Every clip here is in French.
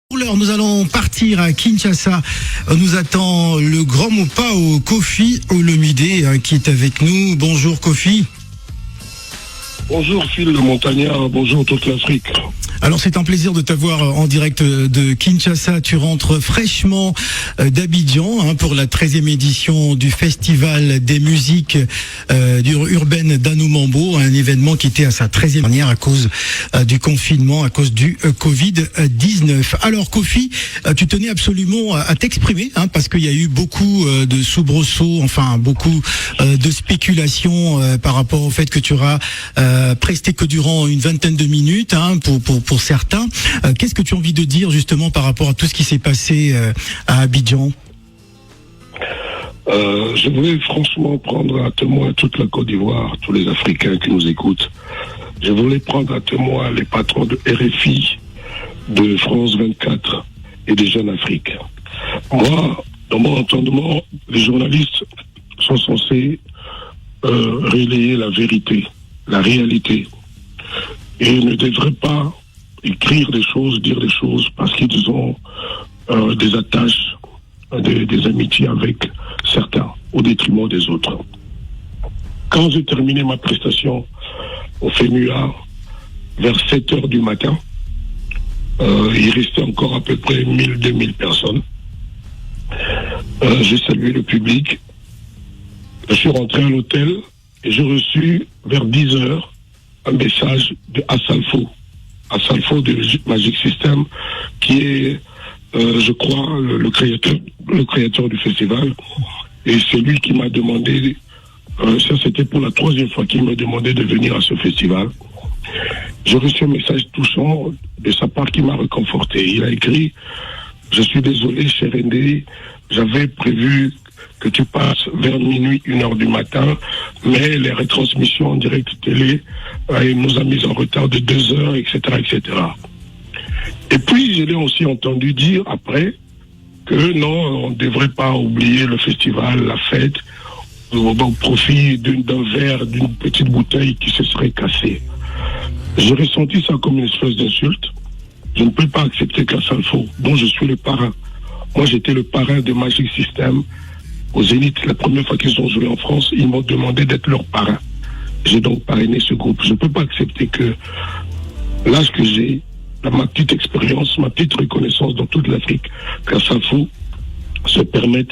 Pour l'heure, nous allons partir à Kinshasa. Nous attend le grand Mopao Koffi Olomide qui est avec nous. Bonjour Koffi. Bonjour Phil le Montagnard, bonjour toute l'Afrique. Alors c'est un plaisir de t'avoir en direct de Kinshasa. Tu rentres fraîchement d'Abidjan pour la 13e édition du Festival des musiques urbaines d'Anoumambo, un événement qui était à sa 13e dernière à cause du confinement, à cause du Covid-19. Alors Koffi, tu tenais absolument à t'exprimer parce qu'il y a eu beaucoup de soubresauts, enfin beaucoup de spéculations par rapport au fait que tu auras presté que durant une vingtaine de minutes pour certains. Qu'est-ce que tu as envie de dire justement par rapport à tout ce qui s'est passé à Abidjan? Je voulais franchement prendre à témoin toute la Côte d'Ivoire, tous les Africains qui nous écoutent. Je voulais prendre à témoin les patrons de RFI, de France 24 et de Jeune Afrique. Moi, dans mon entendement, les journalistes sont censés relayer la vérité, la réalité, et ne devraient pas écrire des choses, dire des choses parce qu'ils ont des attaches, des amitiés avec certains au détriment des autres. Quand j'ai terminé ma prestation au FEMUA vers 7 heures du matin, il restait encore à peu près 1000-2000 personnes. J'ai salué le public, je suis rentré à l'hôtel et j'ai reçu vers 10 heures un message de Assalfo de Magic System, qui est, je crois, le créateur du festival. Et c'est lui qui m'a demandé, ça c'était pour la 3e fois qu'il m'a demandé de venir à ce festival. J'ai reçu un message touchant de sa part qui m'a réconforté. Il a écrit: je suis désolé, cher Ndé, j'avais prévu que tu passes vers minuit, 1h du matin, mais les retransmissions en direct télé nous a mis en retard de 2 heures, etc., etc. Et puis, je l'ai aussi entendu dire après que non, on ne devrait pas oublier le festival, la fête, au profit d'un verre, d'une petite bouteille qui se serait cassée. J'ai ressenti ça comme une espèce d'insulte. Je ne peux pas accepter qu'Assalfo, dont je suis le parrain. Moi, j'étais le parrain de Magic System au Zénith. La première fois qu'ils ont joué en France, ils m'ont demandé d'être leur parrain. J'ai donc parrainé ce groupe. Je ne peux pas accepter que l'âge que j'ai, ma petite expérience, ma petite reconnaissance dans toute l'Afrique, qu'Assalfo se permette,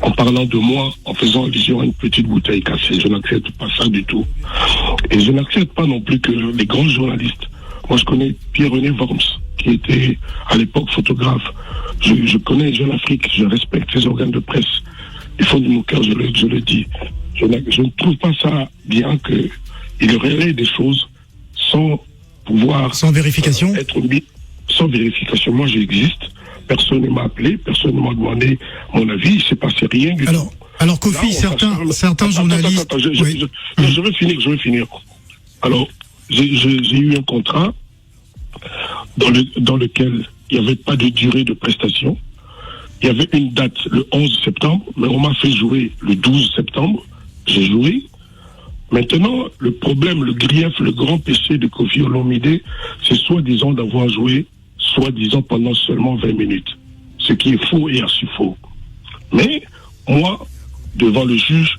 en parlant de moi, en faisant allusion à une petite bouteille cassée. Je n'accepte pas ça du tout. Et je n'accepte pas non plus que les grands journalistes, moi je connais Pierre-René Worms, qui était à l'époque photographe. Je connais Jeune Afrique, je respecte ses organes de presse. Ils font de mon cœur, je le dis. Je ne trouve pas ça bien qu'il relaie des choses sans pouvoir... Sans vérification sans vérification. Moi, j'existe. Personne ne m'a appelé, personne ne m'a demandé mon avis. Il ne s'est passé rien du tout. Alors Koffi, certains journalistes... Attends, je vais finir. Alors, j'ai eu un contrat dans lequel il n'y avait pas de durée de prestation. Il y avait une date le 11 septembre, mais on m'a fait jouer le 12 septembre. J'ai joué. Maintenant, le problème, le grief, le grand péché de Koffi Olomide, c'est soi-disant d'avoir joué, soi-disant pendant seulement 20 minutes. Ce qui est faux et archi faux. Mais, moi, devant le juge,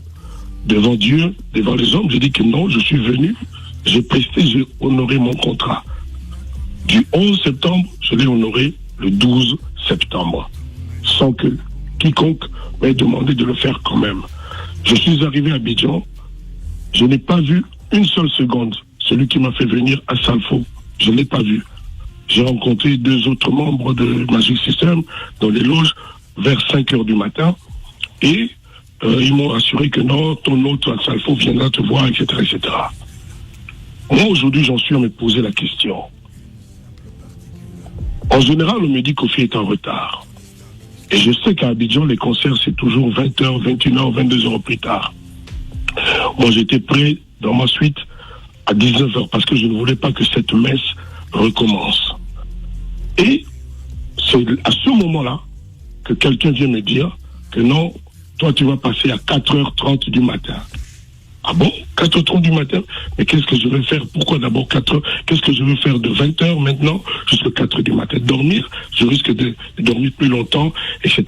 devant Dieu, devant les hommes, je dis que non, je suis venu, j'ai presté, j'ai honoré mon contrat. Du 11 septembre, je l'ai honoré le 12 septembre. Sans que quiconque m'ait demandé de le faire quand même. Je suis arrivé à Abidjan, je n'ai pas vu une seule seconde celui qui m'a fait venir à Assalfo. Je ne l'ai pas vu. J'ai rencontré 2 autres membres de Magic System dans les loges vers 5 heures du matin et ils m'ont assuré que non, ton autre Assalfo viendra te voir, etc., etc. Moi, aujourd'hui, j'en suis à me poser la question. En général, on me dit qu'Koffi est en retard. Et je sais qu'à Abidjan, les concerts, c'est toujours 20h, 21h, 22h plus tard. Moi, j'étais prêt dans ma suite à 19h parce que je ne voulais pas que cette messe recommence. Et c'est à ce moment-là que quelqu'un vient me dire que non, toi, tu vas passer à 4h30 du matin. Ah bon, 4h30 du matin? Mais qu'est-ce que je vais faire? Pourquoi d'abord 4h? Qu'est-ce que je vais faire de 20h maintenant jusqu'à 4h du matin? Dormir? Je risque de dormir plus longtemps, etc.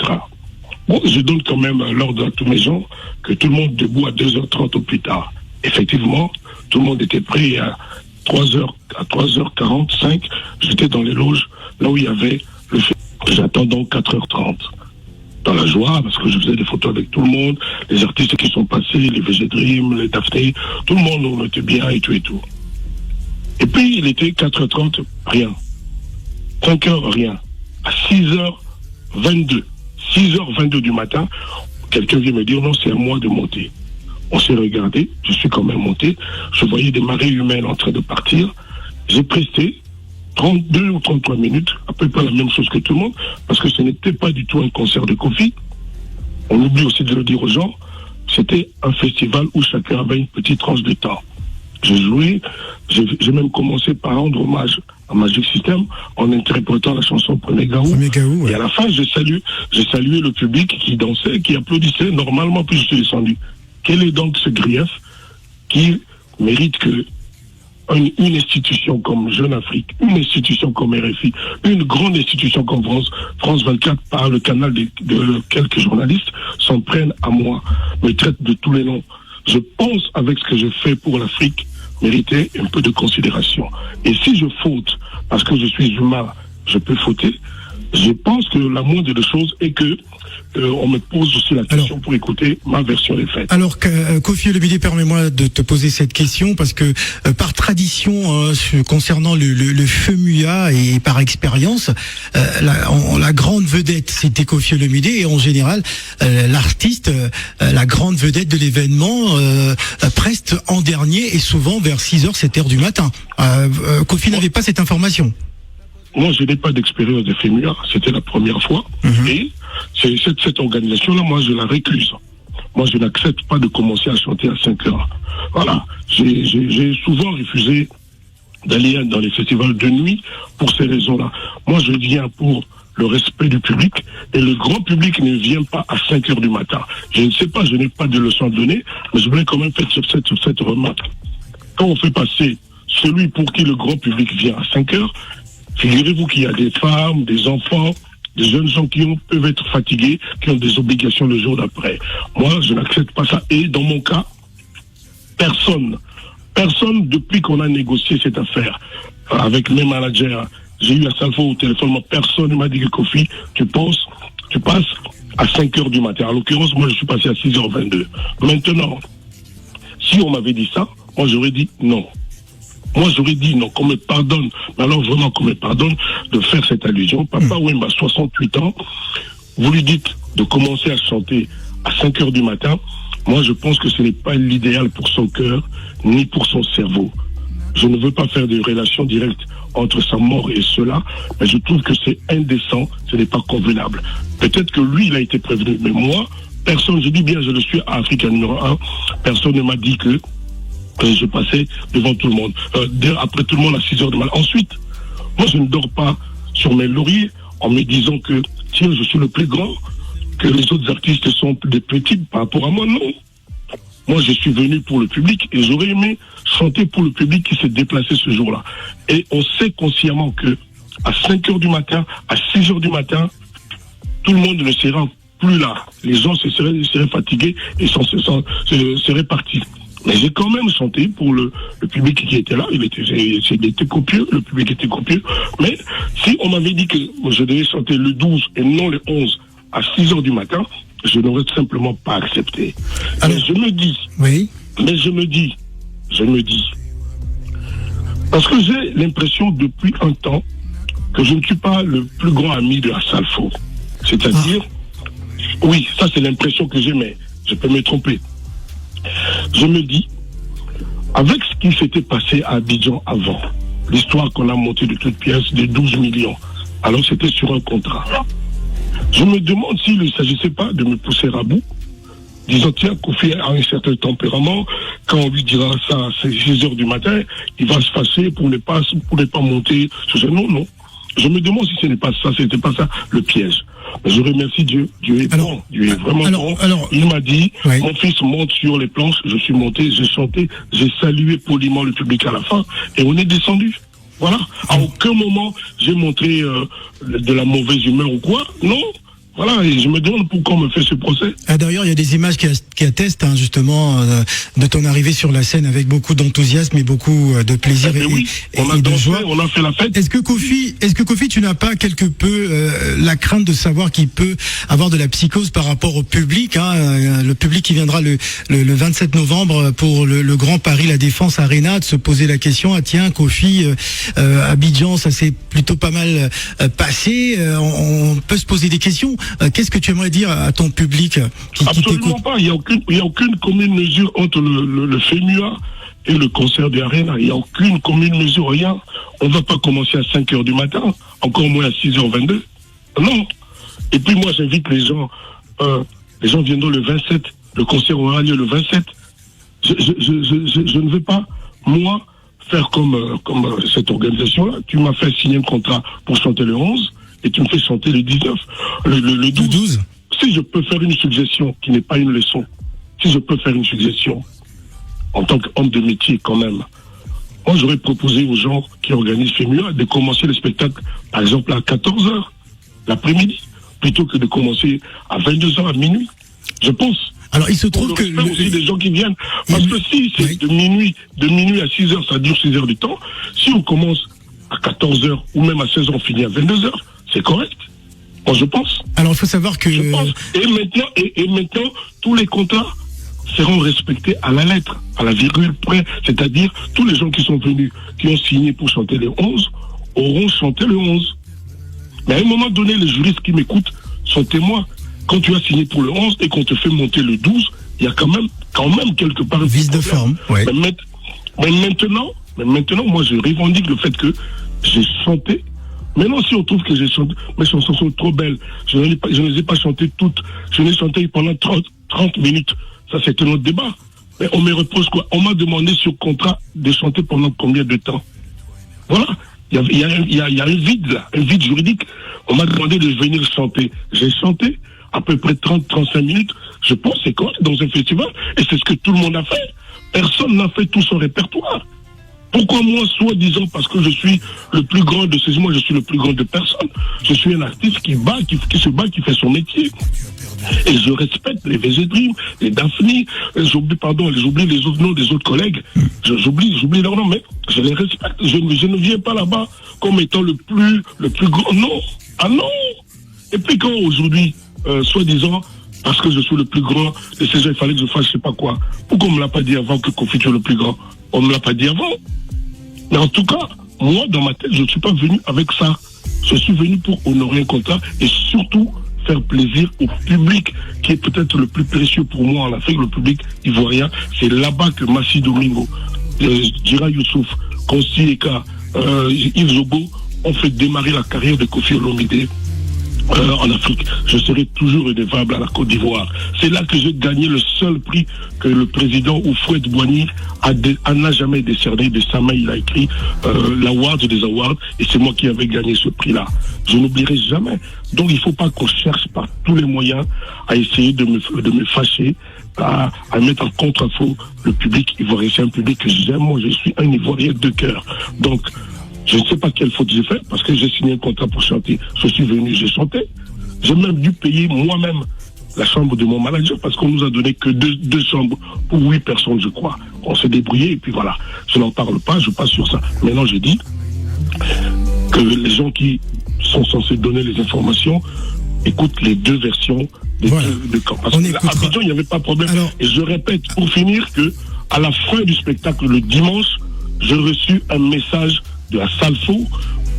Bon, je donne quand même l'ordre à tous mes gens que tout le monde debout à 2h30 au plus tard. Effectivement, tout le monde était prêt à 3h45. J'étais dans les loges, là où il y avait le fait. J'attends donc 4h30. Dans la joie, parce que je faisais des photos avec tout le monde, les artistes qui sont passés, les VG Dream, les Daphné, tout le monde, on était bien et tout et tout. Et puis, il était 4h30, rien. 5h, rien. À 6h22 du matin, quelqu'un vient me dire, non, c'est à moi de monter. On s'est regardé, je suis quand même monté, je voyais des marées humaines en train de partir. J'ai presté 32 ou 33 minutes, à peu près la même chose que tout le monde, parce que ce n'était pas du tout un concert de Kofi. On oublie aussi de le dire aux gens, c'était un festival où chacun avait une petite tranche de temps. J'ai joué, j'ai même commencé par rendre hommage à Magic System en interprétant la chanson Premier Gaou. Ouais. Et à la fin, j'ai salué le public qui dansait, qui applaudissait normalement, puis je suis descendu. Quel est donc ce grief qui mérite que une institution comme Jeune Afrique, une institution comme RFI, une grande institution comme France 24, par le canal de quelques journalistes, s'en prennent à moi, me traitent de tous les noms. Je pense, avec ce que je fais pour l'Afrique, mériter un peu de considération. Et si je faute, parce que je suis humain, je peux fauter, je pense que la moindre des choses est que on me pose aussi la question pour écouter ma version des faits. Alors, Kofi Olomide, permets-moi de te poser cette question parce que par tradition, concernant le FEMUA et par expérience, la grande vedette c'était Kofi Olomide et en général l'artiste, la grande vedette de l'événement preste en dernier et souvent vers 6h, 7h du matin. Kofi n'avait pas cette information. Moi, je n'ai pas d'expérience de FEMUA, c'était la première fois. Et cette organisation-là, moi, je la récuse. Moi, je n'accepte pas de commencer à chanter à 5 heures. Voilà. J'ai souvent refusé d'aller dans les festivals de nuit pour ces raisons-là. Moi, je viens pour le respect du public et le grand public ne vient pas à 5 heures du matin. Je ne sais pas, je n'ai pas de leçon à donner, mais je voulais quand même faire cette remarque. Quand on fait passer celui pour qui le grand public vient à 5 heures, figurez-vous qu'il y a des femmes, des enfants, des jeunes gens qui peuvent être fatigués, qui ont des obligations le jour d'après. Moi, je n'accepte pas ça. Et dans mon cas, personne, depuis qu'on a négocié cette affaire avec mes managers, j'ai eu Assalfo au téléphone, personne ne m'a dit que Kofi, tu passes à 5 heures du matin. En l'occurrence, moi, je suis passé à 6h22. Maintenant, si on m'avait dit ça, moi, j'aurais dit non. Moi, j'aurais dit non, qu'on me pardonne, mais alors vraiment qu'on me pardonne de faire cette allusion. Papa Wemba, 68 ans, vous lui dites de commencer à chanter à 5 heures du matin. Moi, je pense que ce n'est pas l'idéal pour son cœur, ni pour son cerveau. Je ne veux pas faire de relation directe entre sa mort et cela, mais je trouve que c'est indécent, ce n'est pas convenable. Peut-être que lui, il a été prévenu, mais moi, personne, je dis bien, je le suis à Africa numéro 1, personne ne m'a dit que je passais devant tout le monde, après tout le monde à 6 heures du matin. Ensuite, moi je ne dors pas sur mes lauriers en me disant que tiens, je suis le plus grand, que les autres artistes sont des petits par rapport à moi. Non. Moi je suis venu pour le public et j'aurais aimé chanter pour le public qui s'est déplacé ce jour-là. Et on sait consciemment que à 5 heures du matin, à 6 heures du matin, tout le monde ne sera plus là. Les gens seraient fatigués et seraient partis. Mais j'ai quand même chanté pour le public qui était là. Il était copieux, le public était copieux. Mais si on m'avait dit que je devais chanter le 12 et non le 11 à 6 heures du matin, je n'aurais simplement pas accepté. Alors, mais je me dis, parce que j'ai l'impression depuis un temps que je ne suis pas le plus grand ami de Assalfo. C'est-à-dire, oui, ça c'est l'impression que j'ai, mais je peux me tromper. Je me dis, avec ce qui s'était passé à Abidjan avant, l'histoire qu'on a montée de toutes pièces de 12 millions, alors c'était sur un contrat. Je me demande s'il ne s'agissait pas de me pousser à bout, disant tiens, Kofi a un certain tempérament, quand on lui dira ça à 6 heures du matin, il va se fâcher pour ne pas monter. Non. Je me demande si ce n'est pas ça, c'était pas ça le piège. Mais je remercie Dieu. Dieu est bon. Dieu est vraiment bon. Il m'a dit, mon fils monte sur les planches. Je suis monté, j'ai chanté, j'ai salué poliment le public à la fin et on est descendu. Voilà. À aucun moment j'ai montré de la mauvaise humeur ou quoi. Non. Voilà, et je me demande pourquoi on me fait ce procès. D'ailleurs, il y a des images qui attestent justement de ton arrivée sur la scène avec beaucoup d'enthousiasme et beaucoup de plaisir et de joie. On a fait la fête. Est-ce que Kofi, tu n'as pas quelque peu la crainte de savoir qu'il peut avoir de la psychose par rapport au public, le public qui viendra le 27 novembre pour le Grand Paris La Défense Arena, de se poser la question, tiens, Kofi, Abidjan, ça s'est plutôt pas mal passé, on peut se poser des questions. Qu'est-ce que tu aimerais dire à ton public qui Absolument pas. Il n'y a aucune commune mesure entre le FEMUA et le concert de Arena. Il n'y a aucune commune mesure, rien. On ne va pas commencer à 5h du matin, encore moins à 6h22. Non. Et puis moi, j'invite les gens viendront le 27. Le concert aura lieu le 27. Je ne vais pas, moi, faire comme cette organisation-là. Tu m'as fait signer un contrat pour chanter le 11. Et tu me fais chanter le 19, le 12. Si je peux faire une suggestion qui n'est pas une leçon, si je peux faire une suggestion, en tant qu'homme de métier quand même, moi j'aurais proposé aux gens qui organisent FEMUA de commencer le spectacle, par exemple à 14h, l'après-midi, plutôt que de commencer à 22h à minuit. Je pense. Alors il se trouve que... aussi des gens qui viennent. Parce que si c'est de minuit à 6h, ça dure 6 heures de temps, si on commence à 14h ou même à 16h, on finit à 22h, c'est correct. Moi, je pense. Alors, il faut savoir que... Je pense. Et maintenant, tous les contrats seront respectés à la lettre, à la virgule près. C'est-à-dire, tous les gens qui sont venus, qui ont signé pour chanter le 11, auront chanté le 11. Mais à un moment donné, les juristes qui m'écoutent sont témoins. Quand tu as signé pour le 11 et qu'on te fait monter le 12, il y a quand même quelque part... Vice de forme, oui. Mais maintenant, moi, je revendique le fait que j'ai chanté. Maintenant, si on trouve que mes chansons sont trop belles, je ne les ai pas chantées toutes. Je les ai chantées pendant 30 minutes. Ça, c'est un autre débat. Mais on me repose quoi? On m'a demandé sur contrat de chanter pendant combien de temps? Voilà. Il y a un vide là, un vide juridique. On m'a demandé de venir chanter. J'ai chanté à peu près 30-35 minutes. Je pense que c'est correct dans un festival. Et c'est ce que tout le monde a fait. Personne n'a fait tout son répertoire. Pourquoi moi, soi-disant, parce que je suis le plus grand de ces... Moi, je suis le plus grand de personnes. Je suis un artiste qui se bat, qui fait son métier. Et je respecte les VG Dream, les Daphne, j'oublie les autres noms des autres collègues. J'oublie leurs noms, mais je les respecte. Je ne viens pas là-bas comme étant le plus grand. Non. Ah non. Et puis quand aujourd'hui, soi-disant, parce que je suis le plus grand de ces gens, il fallait que je fasse je sais pas quoi. Pourquoi on me l'a pas dit avant que Kofi soit le plus grand? On me l'a pas dit avant. Mais en tout cas, moi, dans ma tête, je ne suis pas venu avec ça. Je suis venu pour honorer un contrat et surtout faire plaisir au public qui est peut-être le plus précieux pour moi en Afrique, le public ivoirien. C'est là-bas que Massi Domingo, Djira Youssouf, Konsti Eka, Yves Zogo ont fait démarrer la carrière de Kofi Olomide en Afrique. Je serai toujours redevable à la Côte d'Ivoire. C'est là que j'ai gagné le seul prix que le président Houphouët Boigny n'a jamais décerné. De sa main, il a écrit l'award des awards et c'est moi qui avais gagné ce prix-là. Je n'oublierai jamais. Donc il ne faut pas qu'on cherche par tous les moyens à essayer de me fâcher, à mettre en contre-faux le public ivoirien. C'est un public que j'aime. Moi, je suis un Ivoirien de cœur. Donc, je ne sais pas quelle faute j'ai fait parce que j'ai signé un contrat pour chanter. Je suis venu, j'ai chanté. J'ai même dû payer moi-même la chambre de mon manager parce qu'on nous a donné que deux chambres pour 8 personnes, je crois. On s'est débrouillé et puis voilà. Je n'en parle pas, je passe sur ça. Maintenant, je dis que les gens qui sont censés donner les informations écoutent les deux versions des deux camps. Parce qu'à Abidjan, il n'y avait pas de problème. Alors... Et je répète, pour finir, que à la fin du spectacle, le dimanche, j'ai reçu un message de la Salfo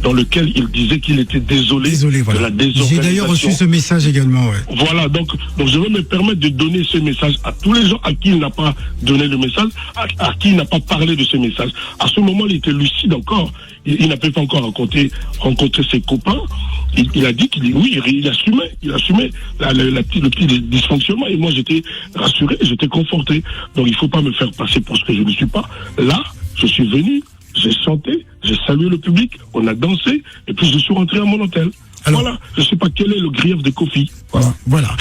dans lequel il disait qu'il était désolé voilà. de la désorganisation. J'ai d'ailleurs reçu ce message également. Ouais. Voilà, donc je vais me permettre de donner ce message à tous les gens à qui il n'a pas donné le message, à qui il n'a pas parlé de ce message. À ce moment, il était lucide encore. Il n'avait pas encore rencontré ses copains. Il a dit il assumait le petit dysfonctionnement. Et moi, j'étais rassuré, j'étais conforté. Donc, il ne faut pas me faire passer pour ce que je ne suis pas. Là, je suis venu j'ai chanté, j'ai salué le public, on a dansé, et puis je suis rentré à mon hôtel. Alors, voilà, je ne sais pas quel est le grief de Kofi. Voilà.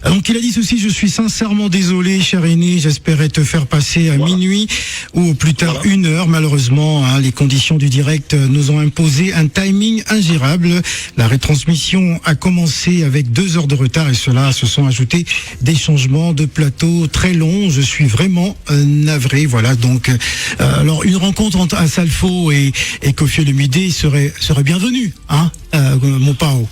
Donc il a dit ceci: je suis sincèrement désolé, cher aîné, j'espérais te faire passer à minuit ou au plus tard 1h. Malheureusement, les conditions du direct nous ont imposé un timing ingérable. La retransmission a commencé avec 2 heures de retard et cela se sont ajoutés des changements de plateau très longs. Je suis vraiment navré. Voilà, donc alors une rencontre entre Assalfo et Koffi Olomidé serait bienvenue, hein, mon Pao.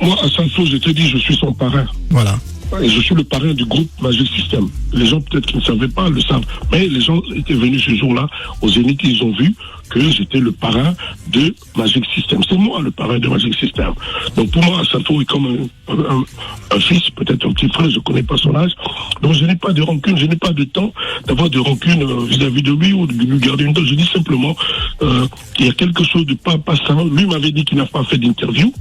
Moi, Assalfo, je te dis, je suis son parrain. Voilà. Et je suis le parrain du groupe Magic System. Les gens peut-être qui ne savaient pas le savent. Mais les gens étaient venus ce jour-là au Zénith, ils ont vu que j'étais le parrain de Magic System. C'est moi le parrain de Magic System. Donc pour moi, Assalfo est comme un fils, peut-être un petit frère, je ne connais pas son âge. Donc je n'ai pas de rancune, je n'ai pas de temps d'avoir de rancune vis-à-vis de lui ou de lui garder une dose. Je dis simplement qu'il y a quelque chose de pas sain. Lui m'avait dit qu'il n'a pas fait d'interview,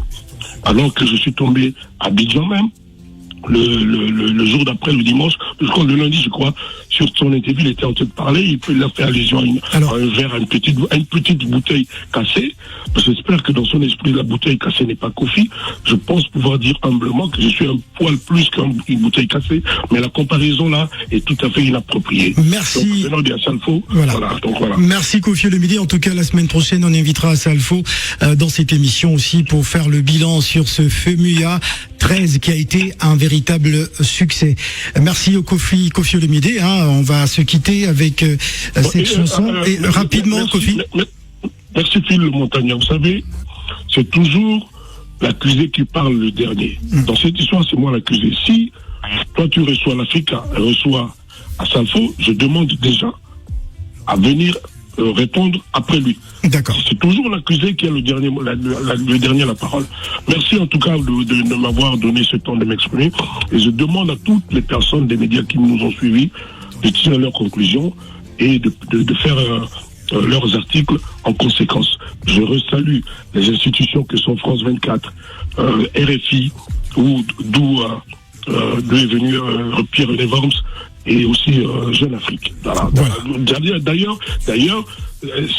alors que je suis tombé à Abidjan même. Le jour d'après, le dimanche, le lundi, je crois, sur son interview, il était en train de parler, il a fait allusion à un verre, à une petite bouteille cassée. J'espère que dans son esprit, la bouteille cassée n'est pas Kofi. Je pense pouvoir dire humblement que je suis un poil plus qu'une bouteille cassée, mais la comparaison là est tout à fait inappropriée. Merci. Donc, venant d'Assalfo, voilà. Voilà. Merci Koffi Olomidé. En tout cas, la semaine prochaine, on invitera Assalfo dans cette émission aussi pour faire le bilan sur ce FEMUA 13 qui a été un véritable succès. Merci au Koffi Olomidé. On va se quitter avec cette chanson. Et rapidement, merci, Koffi. Merci Phil Le Montagnard. Vous savez, c'est toujours l'accusé qui parle le dernier. Dans cette histoire, c'est moi l'accusé. Si toi tu reçois l'Africa, reçois Assalfo, je demande déjà à venir répondre après lui. D'accord. C'est toujours l'accusé qui a le dernier la parole. Merci en tout cas de m'avoir donné ce temps de m'exprimer. Et je demande à toutes les personnes des médias qui nous ont suivis de tirer leurs conclusions et de faire leurs articles en conséquence. Je resalue les institutions que sont France 24, RFI, d'où est venu Pierre-René Worms, et aussi Jeune Afrique. Voilà. D'ailleurs,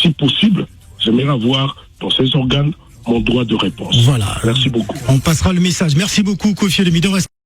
si possible, j'aimerais avoir dans ces organes mon droit de réponse. Voilà. Merci beaucoup. On passera le message. Merci beaucoup, Koffi Olomidé.